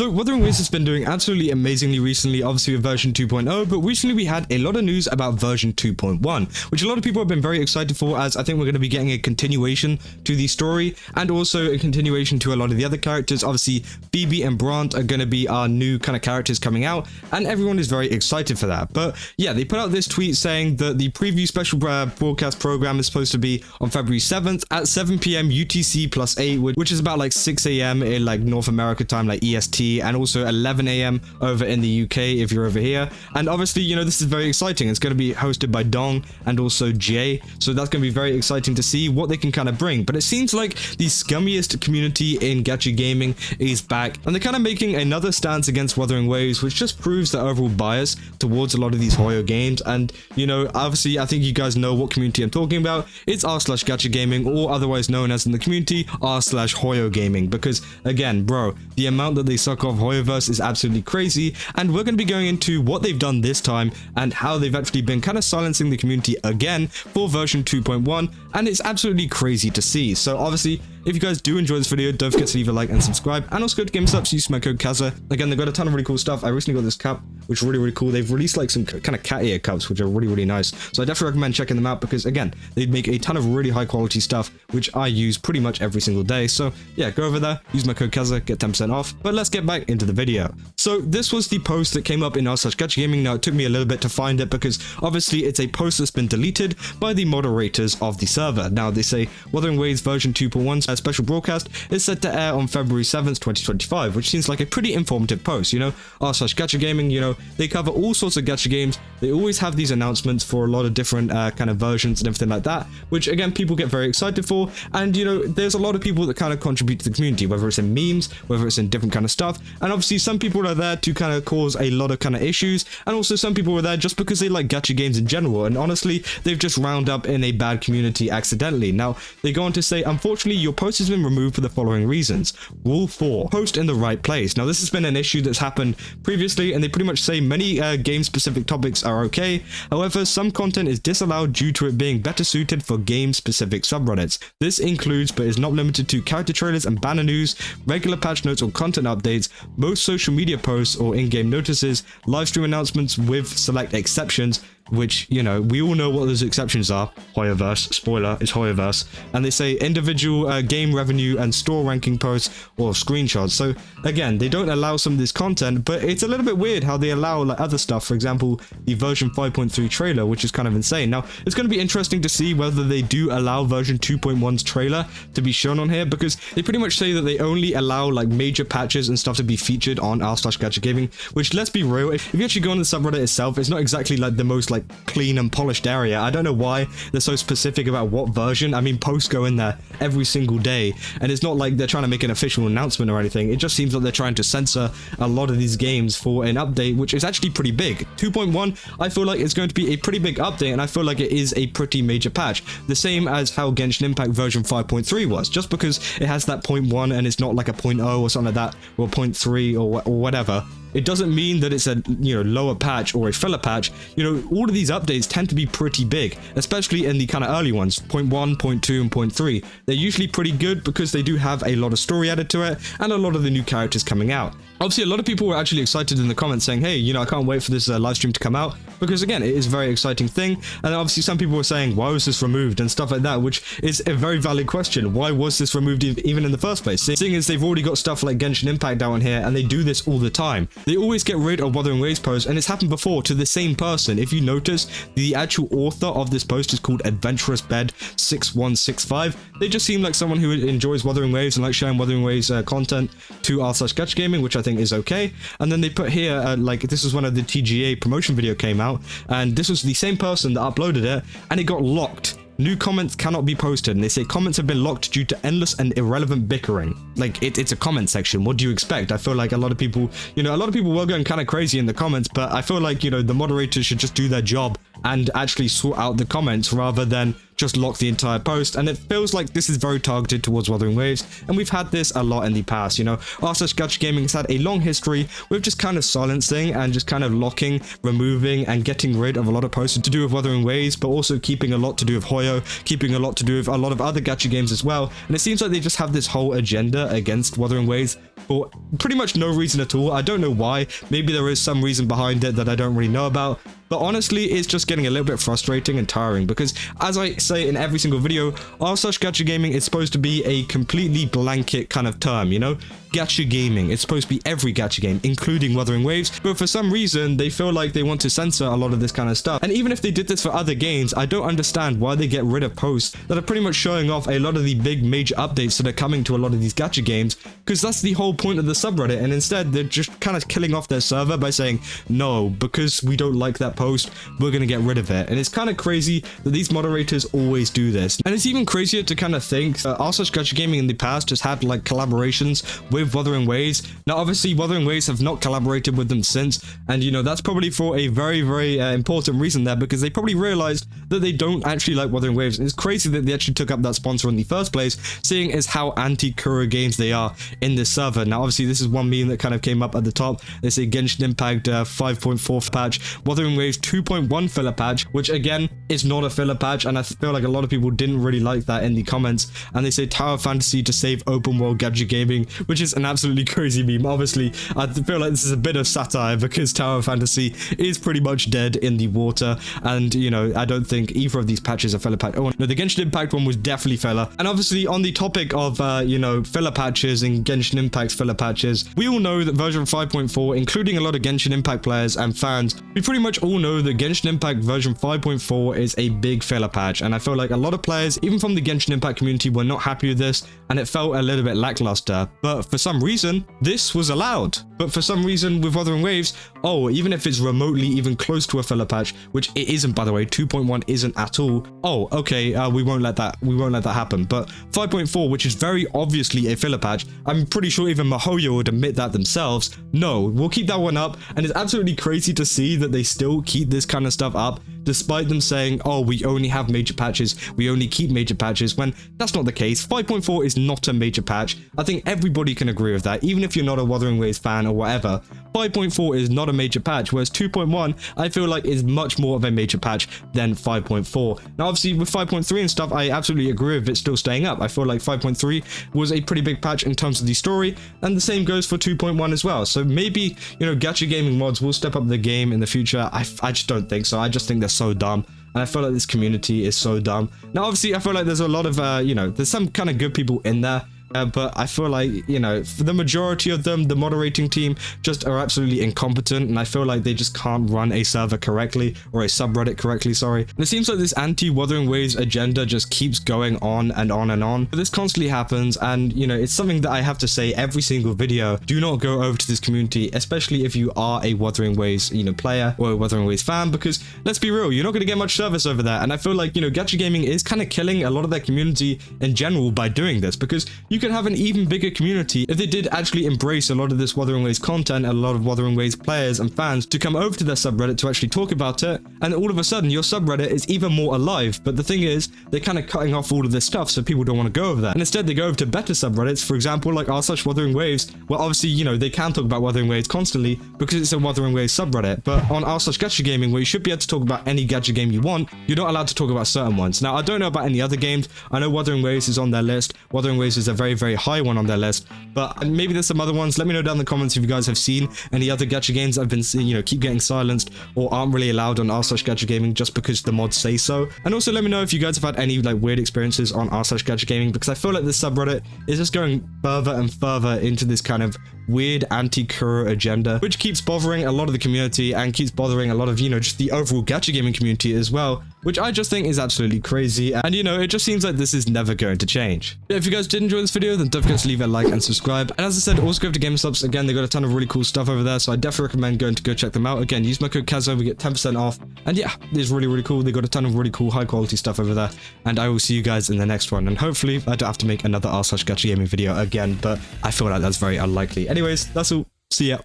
So Wuthering Waves has been doing absolutely amazingly recently, obviously with version 2.0, but recently we had a lot of news about version 2.1, which a lot of people have been very excited for, as I think we're going to be getting a continuation to the story and also a continuation to a lot of the other characters. Obviously, Phoebe and Brant are going to be our new kind of characters coming out, and everyone is very excited for that. But yeah, they put out this tweet saying that the preview special broadcast program is supposed to be on February 7th at 7 p.m. UTC plus 8, which is about like 6 a.m. in like North America time, like EST, and also 11 a.m. over in the UK if you're over here. And obviously, you know, this is very exciting. It's going to be hosted by Dong and also Jay, so that's going to be very exciting to see what they can kind of bring. But it seems like the scummiest community in gacha gaming is back, and they're kind of making another stance against Wuthering Waves, which just proves their overall bias towards a lot of these Hoyo games. And you know, obviously, I think you guys know what community I'm talking about. It's r/gacha gaming, or otherwise known as in the community r/Hoyo gaming, because again, bro, the amount that they suck off Hoyoverse is absolutely crazy, and we're going to be going into what they've done this time and how they've actually been kind of silencing the community again for version 2.1, and it's absolutely crazy to see. So obviously, if you guys do enjoy this video, don't forget to leave a like and subscribe, and also go to GameStop, use my code Kaza. Again, they've got a ton of really cool stuff. I recently got this cup, which is really cool. They've released like some kind of cat ear cups, which are really nice. So I definitely recommend checking them out, because again, they make a ton of really high quality stuff, which I use pretty much every single day. So yeah, go over there, use my code Kaza, get 10% off. But let's get back into the video. So this was the post that came up in r/gacha gaming. Now, it took me a little bit to find it, because obviously it's a post that's been deleted by the moderators of the server. Now, they say Wuthering Waves version 2.1 special broadcast is set to air on February 7th, 2025, which seems like a pretty informative post. You know, r/gacha gaming, you know, they cover all sorts of gacha games. They always have these announcements for a lot of different kind of versions and everything like that, which again, people get very excited for. And you know, there's a lot of people that kind of contribute to the community, whether it's in memes, whether it's in different kind of stuff. And obviously, some people are there to kind of cause a lot of kind of issues, and also some people are there just because they like gacha games in general, and honestly, they've just round up in a bad community accidentally. Now, they go on to say, unfortunately, your post has been removed for the following reasons. Rule 4, post in the right place. Now, this has been an issue that's happened previously, and they pretty much say many game-specific topics are okay. However, some content is disallowed due to it being better suited for game-specific subreddits. This includes, but is not limited to, character trailers and banner news, regular patch notes or content updates, most social media posts or in-game notices, live stream announcements with select exceptions, which, you know, we all know what those exceptions are. Hoyoverse, spoiler, it's Hoyoverse. And they say individual game revenue and store ranking posts or screenshots. So again, they don't allow some of this content, but it's a little bit weird how they allow like other stuff. For example, the version 5.3 trailer, which is kind of insane. Now, it's going to be interesting to see whether they do allow version 2.1's trailer to be shown on here, because they pretty much say that they only allow like major patches and stuff to be featured on r/gacha gaming, which, let's be real, if you actually go on the subreddit itself, it's not exactly like the most like clean and polished area. I don't know why they're so specific about what version. I mean, posts go in there every single day, and it's not like they're trying to make an official announcement or anything. It just seems like they're trying to censor a lot of these games for an update, which is actually pretty big. 2.1, I feel like it's going to be a pretty big update, and I feel like it is a pretty major patch. The same as how Genshin Impact version 5.3 was. Just because it has that 0.1 and it's not like a 0.0 or something like that, or 0.3 or whatever, it doesn't mean that it's a, you know, lower patch or a filler patch. You know, all of these updates tend to be pretty big, especially in the kind of early ones, 0.1, 0.2, and 0.3. They're usually pretty good because they do have a lot of story added to it and a lot of the new characters coming out. Obviously, a lot of people were actually excited in the comments saying, hey, you know, I can't wait for this live stream to come out, because again, it is a very exciting thing. And obviously, some people were saying, why was this removed and stuff like that, which is a very valid question. Why was this removed even in the first place? Seeing as they've already got stuff like Genshin Impact down here, and they do this all the time. They always get rid of Wuthering Waves posts, and it's happened before to the same person. If you notice, the actual author of this post is called Adventurous Bed 6165. They just seem like someone who enjoys Wuthering Waves and like sharing Wuthering Waves content to r/gacha gaming, which I think is okay. And then they put here, like, this is when the TGA promotion video came out, and this was the same person that uploaded it, and it got locked. New comments cannot be posted, and they say comments have been locked due to endless and irrelevant bickering. Like, it's a comment section. What do you expect? I feel like a lot of people, you know, a lot of people were going kind of crazy in the comments, but I feel like, you know, the moderators should just do their job and actually sort out the comments rather than just lock the entire post, and it feels like this is very targeted towards Wuthering Waves, and we've had this a lot in the past. You know, r/gacha gaming has had a long history with just kind of silencing and just kind of locking, removing, and getting rid of a lot of posts to do with Wuthering Waves, but also keeping a lot to do with Hoyo, keeping a lot to do with a lot of other gacha games as well. And it seems like they just have this whole agenda against Wuthering Waves for pretty much no reason at all. I don't know why. Maybe there is some reason behind it that I don't really know about. But honestly, it's just getting a little bit frustrating and tiring because, as I say in every single video, r/gacha gaming is supposed to be a completely blanket kind of term, you know? Gacha gaming, it's supposed to be every gacha game, including Wuthering Waves, but for some reason, they feel like they want to censor a lot of this kind of stuff. And even if they did this for other games, I don't understand why they get rid of posts that are pretty much showing off a lot of the big major updates that are coming to a lot of these gacha games, because that's the whole point of the subreddit, and instead, they're just kind of killing off their server by saying, no, because we don't like that post, we're going to get rid of it. And it's kind of crazy that these moderators always do this. And it's even crazier to kind of think r/gacha gaming in the past has had like collaborations with Wuthering Waves. Now obviously Wuthering Waves have not collaborated with them since, and you know, that's probably for a very important reason there, because they probably realized that they don't actually like Wuthering Waves. And it's crazy that they actually took up that sponsor in the first place, seeing as how anti-Kuro Games they are in this server. Now obviously this is one meme that kind of came up at the top. They say Genshin Impact 5.4 patch, Wuthering Waves 2.1 filler patch, which again is not a filler patch, and I feel like a lot of people didn't really like that in the comments. And they say Tower Fantasy to save open world gacha gaming, which is an absolutely crazy meme. Obviously I feel like this is a bit of satire because Tower Fantasy is pretty much dead in the water, and you know, I don't think either of these patches are filler patch. Oh no, the Genshin Impact one was definitely filler. And obviously on the topic of you know, filler patches and Genshin Impact's filler patches, we all know that version 5.4, including a lot of Genshin Impact players and fans, we pretty much all know that Genshin Impact version 5.4 is a big filler patch, and I feel like a lot of players, even from the Genshin Impact community, were not happy with this, and it felt a little bit lackluster. But for some reason, this was allowed. But for some reason with Wuthering Waves, oh, even if it's remotely even close to a filler patch, which it isn't, by the way, 2.1 isn't at all. Oh, okay, we won't let that happen. But 5.4, which is very obviously a filler patch, I'm pretty sure even Mihoyo would admit that themselves. No, we'll keep that one up, and it's absolutely crazy to see that they still keep this kind of stuff up, despite them saying, oh, we only have major patches, we only keep major patches, when that's not the case. 5.4 is not a major patch. I think everybody can agree with that, even if you're not a Wuthering Waves fan or whatever. 5.4 is not a major patch, whereas 2.1 I feel like is much more of a major patch than 5.4. Now obviously with 5.3 and stuff, I absolutely agree with it still staying up. I feel like 5.3 was a pretty big patch in terms of the story, and the same goes for 2.1 as well. So maybe, you know, gacha gaming mods will step up the game in the future. I just don't think so. I just think they're so dumb, and I feel like this community is so dumb. Now obviously I feel like there's a lot of you know, there's some kind of good people in there, but I feel like, you know, for the majority of them, the moderating team just are absolutely incompetent, and I feel like they just can't run a server correctly, or a subreddit correctly, sorry. And it seems like this anti-Wuthering Waves agenda just keeps going on and on and on. But this constantly happens, and you know, it's something that I have to say every single video. Do not go over to this community, especially if you are a Wuthering Waves, you know, player or a Wuthering Waves fan, because let's be real, you're not going to get much service over there. And I feel like, you know, gacha gaming is kind of killing a lot of their community in general by doing this, because you can have an even bigger community if they did actually embrace a lot of this Wuthering Waves content, and a lot of Wuthering Waves players and fans to come over to their subreddit to actually talk about it, and all of a sudden your subreddit is even more alive. But the thing is, they're kind of cutting off all of this stuff, so people don't want to go over that, and instead they go over to better subreddits, for example like r/Wuthering Waves, where obviously, you know, they can talk about Wuthering Waves constantly because it's a Wuthering Waves subreddit. But on r/Gacha Gaming, where you should be able to talk about any gacha game you want, you're not allowed to talk about certain ones. Now I don't know about any other games. I know Wuthering Waves is on their list. Wuthering Waves is a very high one on their list, but maybe there's some other ones. Let me know down in the comments if you guys have seen any other gacha games that have been, you know, keep getting silenced or aren't really allowed on r/Gacha Gaming just because the mods say so. And also let me know if you guys have had any like weird experiences on r/Gacha Gaming, because I feel like this subreddit is just going further and further into this kind of weird anti-Kuro agenda, which keeps bothering a lot of the community and keeps bothering a lot of, you know, just the overall gacha gaming community as well, which I just think is absolutely crazy. And you know, it just seems like this is never going to change. But if you guys did enjoy this video, then don't forget to leave a like and subscribe. And as I said, also go over to GameStops. Again, they got a ton of really cool stuff over there, so I definitely recommend going to go check them out. Again, use my code Kazo, we get 10% off. And yeah, it's really cool. They got a ton of really cool high quality stuff over there, and I will see you guys in the next one. And hopefully I don't have to make another r/Gacha Gaming video again, but I feel like that's very unlikely. Anyways, that's all. See ya.